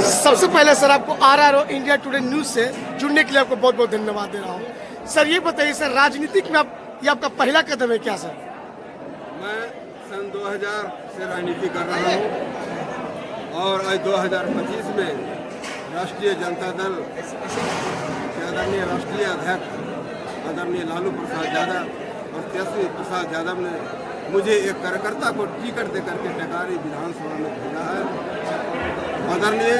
सबसे पहले सर आपको RRO इंडिया टुडे न्यूज़ से जुड़ने के लिए आपको बहुत बहुत धन्यवाद दे रहा हूँ। सर ये बताइए सर, राजनीतिक में ये आपका पहला कदम है क्या सर? मैं सन 2000 से राजनीति कर रहा हूँ और आज 2025 में राष्ट्रीय जनता दल के आदरणीय राष्ट्रीय अध्यक्ष आदरणीय लालू प्रसाद यादव और तेजस्वी प्रसाद यादव ने मुझे एक कार्यकर्ता को टिकट दे करके टेकारी विधानसभा में भेजा है। आदरणीय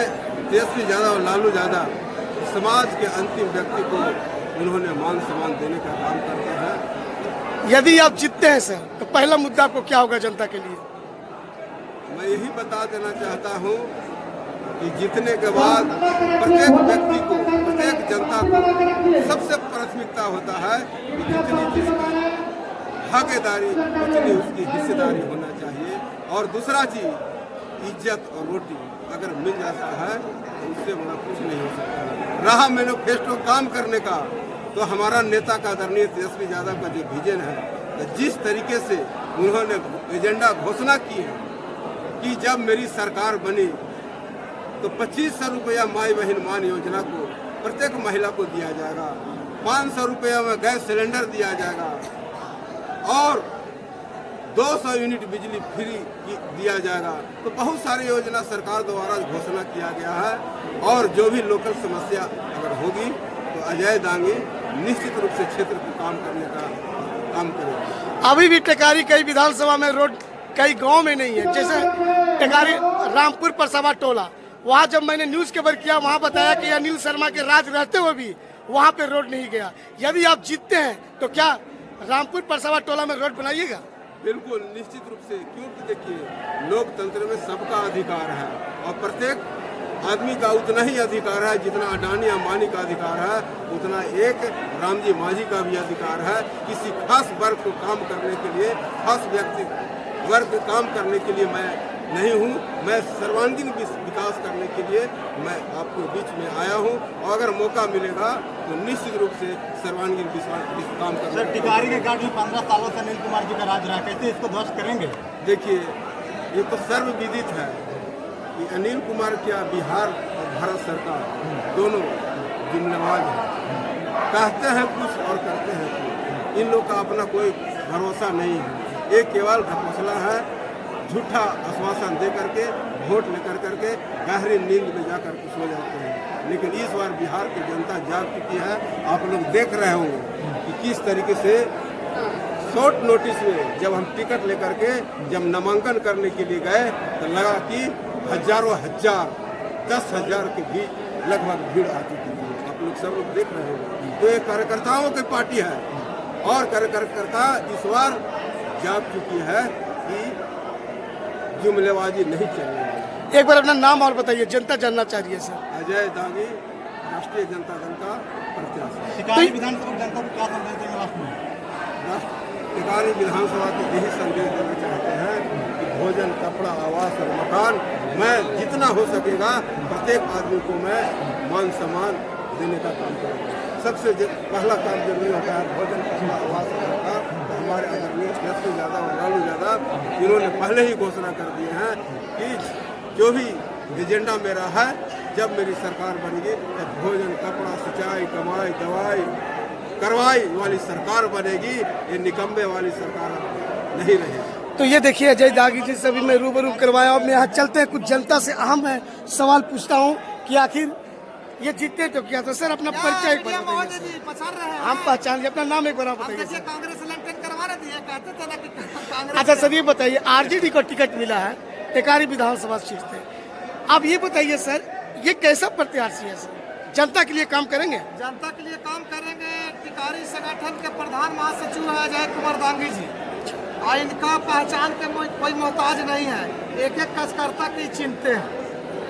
तेजस्वी यादव और लालू यादव समाज के अंतिम व्यक्ति को उन्होंने मान सम्मान देने का काम करते हैं। यदि आप जीतते हैं सर तो पहला मुद्दा आपको क्या होगा जनता के लिए? मैं यही बता देना चाहता हूँ कि जीतने के बाद प्रत्येक व्यक्ति को, प्रत्येक जनता को सबसे प्राथमिकता होता है कि जितनी जिसकी भागीदारी उतनी उसकी हिस्सेदारी होना चाहिए। और दूसरा चीज इज्जत और रोटी अगर मिल जाता है तो उससे बड़ा कुछ नहीं हो सकता। रहा मैनिफेस्टो काम करने का, तो हमारा नेता का आदरणीय तेजस्वी यादव का जो विजन है, तो जिस तरीके से उन्होंने एजेंडा घोषणा की है कि जब मेरी सरकार बनी तो 2500 रुपया माई बहन मान योजना को प्रत्येक महिला को दिया जाएगा, 500 रुपया में गैस सिलेंडर दिया जाएगा और 200 यूनिट बिजली फ्री दिया जाएगा। तो बहुत सारी योजना सरकार द्वारा घोषणा किया गया है। और जो भी लोकल समस्या अगर होगी तो अजय दांगी निश्चित रूप से क्षेत्र को काम करने का काम करेगा। अभी भी टेकारी कई विधानसभा में रोड कई गांव में नहीं है, जैसे टेकारी रामपुर परसवा टोला, वहाँ जब मैंने न्यूज़ कवर किया वहाँ बताया कि अनिल शर्मा के राज रहते हुए भी वहाँ पे रोड नहीं गया। यदि आप जीतते हैं तो क्या रामपुर परसवा टोला में रोड बनाइएगा? बिल्कुल निश्चित रूप से, क्योंकि देखिए लोकतंत्र में सबका अधिकार है और प्रत्येक आदमी का उतना ही अधिकार है जितना अडानी अंबानी का अधिकार है, उतना एक रामजी मांझी का भी अधिकार है। किसी खास वर्ग को काम करने के लिए, खास व्यक्ति वर्ग काम करने के लिए मैं नहीं हूँ। मैं सर्वांगीण विकास करने के लिए मैं आपके बीच में आया हूँ और अगर मौका मिलेगा तो निश्चित रूप से सर्वांगीण काम करूँगा। सर, टिकारी के गार्ड में 15 सालों से अनिल कुमार जी का राज रहा, कैसे इसको ध्वस्त करेंगे? देखिए, ये तो सर्वविदित है कि अनिल कुमार क्या बिहार और भारत सरकार दोनों जिम्मेवार हैं। कहते हैं कुछ और करते हैं कुछ। इन लोग का अपना कोई भरोसा नहीं है। ये केवल घोषणा है, झूठा आश्वासन दे करके वोट लेकर करके गहरी नींद में जाकर के सो जाते हैं। लेकिन इस बार बिहार की जनता जाग चुकी है। आप लोग देख रहे होंगे कि किस तरीके से शॉर्ट नोटिस में जब हम टिकट लेकर के जब नामांकन करने के लिए गए तो लगा कि हजारों हजार 10,000 के भी लगभग भीड़ आ चुकी थी। आप लोग सब लोग देख रहे होंगे। तो ये कार्यकर्ताओं की पार्टी है और कार्यकर्ता इस बार जाग चुकी है कि जुमलेबाजी नहीं चलेगी। एक बार अपना नाम और बताइए, जनता जानना चाह रही है सर। अजय दांगी, राष्ट्रीय जनता दल का प्रत्याशी। टिकारी विधानसभा जनता को क्या संदेश देंगे लास्ट में? टिकारी विधानसभा को यही संदेश देना चाहते हैं कि भोजन, कपड़ा, आवास और मकान मैं जितना हो सकेगा प्रत्येक आदमी को मैं मान सम्मान देने का काम करूँगा। सबसे पहला काम जरूरी होता है भोजन, कपड़ा, आवास और मकान। हमारे आदरणीय तेजस्वी यादव और लालू यादव इन्होंने पहले ही घोषणा कर दिए हैं कि जो भी एजेंडा मेरा है जब मेरी सरकार बनेगी तब भोजन, कपड़ा, सिंचाई, कमाई, दवाई, करवाई वाली सरकार बनेगी। ये निकम्बे वाली सरकार नहीं रहेगी। तो ये देखिए अजय दागी जी से भी मैं रूबरू करवाया। अब यहाँ चलते हैं, कुछ जनता से अहम है सवाल पूछता हूँ कि आखिर ये जीतते तो क्या? तो सर अपना परिचय एक बार बताइए। हम पहचान लिया, अपना नाम एक बार बताइए। अच्छा सर ये बताइए, आरजेडी को टिकट मिला है टेकारी विधानसभा सीट से, अब ये बताइए सर ये कैसा प्रत्याशी है सर? जनता के लिए काम करेंगे? जनता के लिए काम करेंगे। टिकारी संगठन के प्रधान महासचिव है अजय कुमार दांगी जी और इनका पहचान के कोई मोहताज नहीं है। एक एक कार्यकर्ता की चिंते हैं।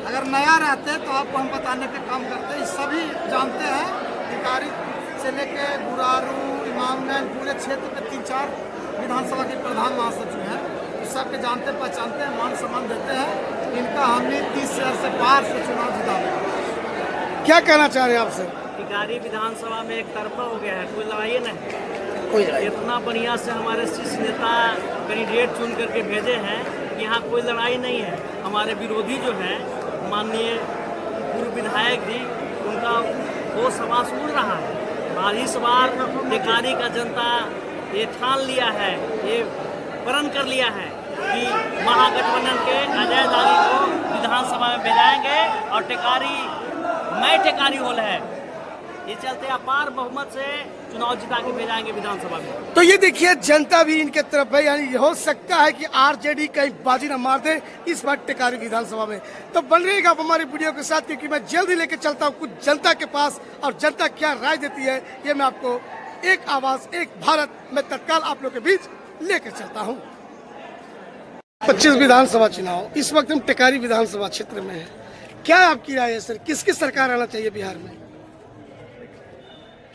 अगर नया रहते तो आपको हम बताने के काम करते। सभी जानते हैं टिकारी से लेके बुरारू, इमामगंज, पूरे क्षेत्र के 3-4 विधानसभा के प्रधान महासचिव हैं। तो सबके जानते पहचानते हैं, मान सम्मान देते हैं। इनका हमने 30,000 से पार से चुनाव जिता दिया। क्या कहना चाह रहे हैं आप सर? टिकारी विधानसभा में एक तरफा हो गया है, कोई लड़ाई नहीं। कोई इतना बढ़िया से हमारे शीर्ष नेता कैंडिडेट चुन करके भेजे हैं, यहाँ कोई लड़ाई नहीं है। हमारे विरोधी जो है माननीय पूर्व विधायक जी उनका वो समास उड़ रहा है। और इस बार टेकारी का जनता ये ठान लिया है, ये प्रण कर लिया है कि महागठबंधन के अजय दागी को विधानसभा में भेजाएंगे और टेकारी होल है, ये चलते अपार बहुमत से चुनाव जिता के भेजाएंगे विधानसभा में। तो ये देखिए जनता भी इनके तरफ है, यानी हो सकता है कि आरजेडी कहीं बाजी न मार दे इस बार टेकारी विधानसभा में। तो बन रहेगा आप हमारी वीडियो के साथ, क्योंकि मैं जल्दी लेके चलता हूँ कुछ जनता के पास, और जनता क्या राय देती है ये मैं आपको एक आवाज एक भारत में तत्काल आप लोग के बीच लेकर चलता हूँ। 25 विधानसभा चुनाव, इस वक्त हम टेकारी विधानसभा क्षेत्र में है। क्या आपकी राय है सर, किसकी सरकार आना चाहिए बिहार में?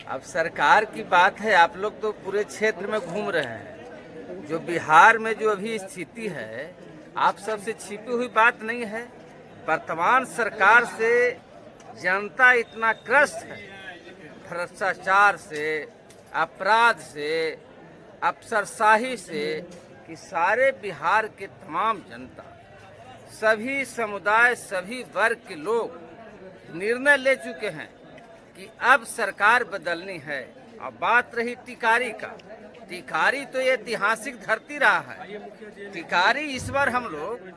अब सरकार की बात है, आप लोग तो पूरे क्षेत्र में घूम रहे हैं। जो बिहार में जो अभी स्थिति है, आप सबसे छिपी हुई बात नहीं है। वर्तमान सरकार से जनता इतना त्रस्त है, भ्रष्टाचार से, अपराध से, अफसरशाही से, कि सारे बिहार के तमाम जनता, सभी समुदाय, सभी वर्ग के लोग निर्णय ले चुके हैं कि अब सरकार बदलनी है। अब बात रही टिकारी का, टिकारी तो ये ऐतिहासिक धरती रहा है। टिकारी इस बार हम लोग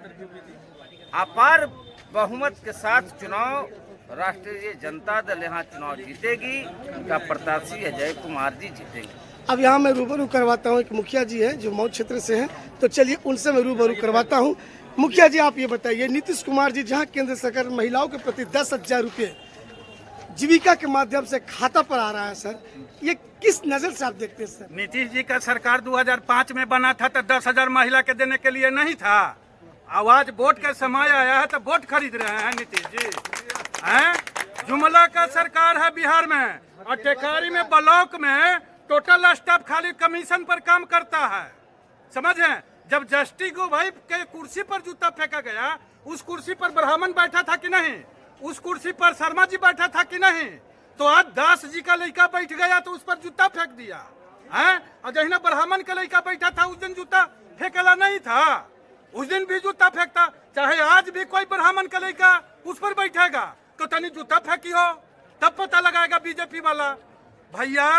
अपार बहुमत के साथ चुनाव, राष्ट्रीय जनता दल यहाँ चुनाव जीतेगी, उनका प्रत्याशी अजय कुमार जी जीतेंगे। अब यहाँ मैं रूबरू करवाता हूँ, एक मुखिया जी हैं जो मऊ क्षेत्र से हैं, तो चलिए उनसे मैं रूबरू करवाता हूँ। मुखिया जी आप ये बताइए, नीतीश कुमार जी जहाँ केंद्र सरकार महिलाओं के प्रति 10,000 रुपये जीविका के माध्यम से खाता पर आ रहा है सर, ये किस नजर से आप देखते हैं सर? नीतीश जी का सरकार 2005 में बना था तो 10,000 महिला के देने के लिए नहीं था। आवाज वोट के समय आया है तो वोट खरीद रहे हैं नीतीश जी हैं। जुमला का सरकार है बिहार में, और टेकारी में ब्लॉक में टोटल स्टाफ खाली कमीशन पर काम करता है, समझे। जब जस्टिस गोभाई के कुर्सी पर जूता फेंका गया, उस कुर्सी पर ब्राह्मण बैठा था कि नहीं? उस कुर्सी पर शर्मा जी बैठा था कि नहीं? तो आज दास जी का लड़का बैठ गया तो उस पर जूता फेंक दिया है। और जहिना ब्राह्मण का लड़का बैठा था उस दिन जूता फेंकला नहीं था, उस दिन भी जूता फेंकता। चाहे आज भी कोई ब्राह्मण का लड़का उस पर बैठेगा तो तनी जूता फेंकी हो, तब पता लगाएगा बीजेपी वाला। भैया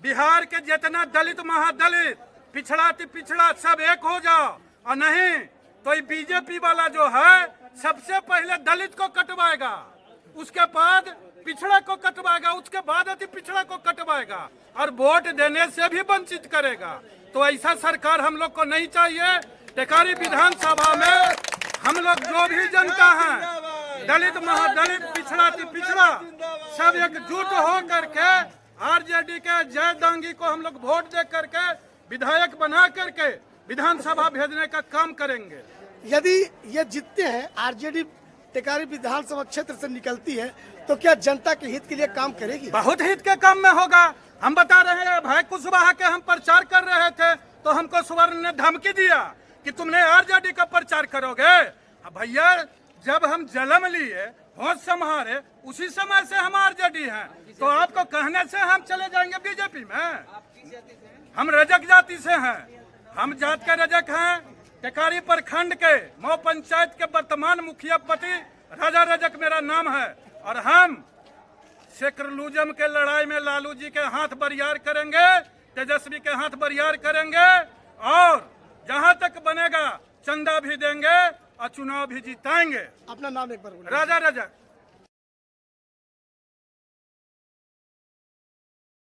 बिहार के जितना दलित, महादलित, पिछड़ा पिछड़ा सब एक हो जाओ, और नहीं तो ये बीजेपी वाला जो है सबसे पहले दलित को कटवाएगा, उसके बाद पिछड़ा को कटवाएगा, उसके बाद अति पिछड़ा को कटवाएगा, और वोट देने से भी वंचित करेगा। तो ऐसा सरकार हम लोग को नहीं चाहिए। टेकारी विधानसभा में हम लोग जो भी जनता है, दलित, महादलित, पिछड़ा पिछड़ा, सब एकजुट हो करके आरजेडी के जय दांगी को हम लोग वोट दे करके विधायक बना करके विधानसभा भेजने का काम करेंगे। यदि ये जीतते हैं, आरजेडी टेकारी विधानसभा क्षेत्र से निकलती है, तो क्या जनता के हित के लिए काम करेगी? बहुत हित के काम में होगा। हम बता रहे हैं, भाई कुशवाहा के हम प्रचार कर रहे थे तो हमको स्वर्ण ने धमकी दिया कि तुमने आरजेडी का प्रचार करोगे। भैया जब हम जन्म लिए, होश संभाले, उसी समय से हम आरजेडी हैं, तो आपको कहने से हम चले जाएंगे बीजेपी में? हम रजक जाति से हैं, हम जात के रजक हैं। टेकारी प्रखंड के मऊ पंचायत के वर्तमान मुखिया पति राजा रजक मेरा नाम है, और हम सेक्युलरिज्म के लड़ाई में लालू जी के हाथ बरियार करेंगे, तेजस्वी के हाथ बरियार करेंगे, और जहां तक बनेगा चंदा भी देंगे और चुनाव भी जिताएंगे। अपना नाम एक बार बोलिए। राजा रजक।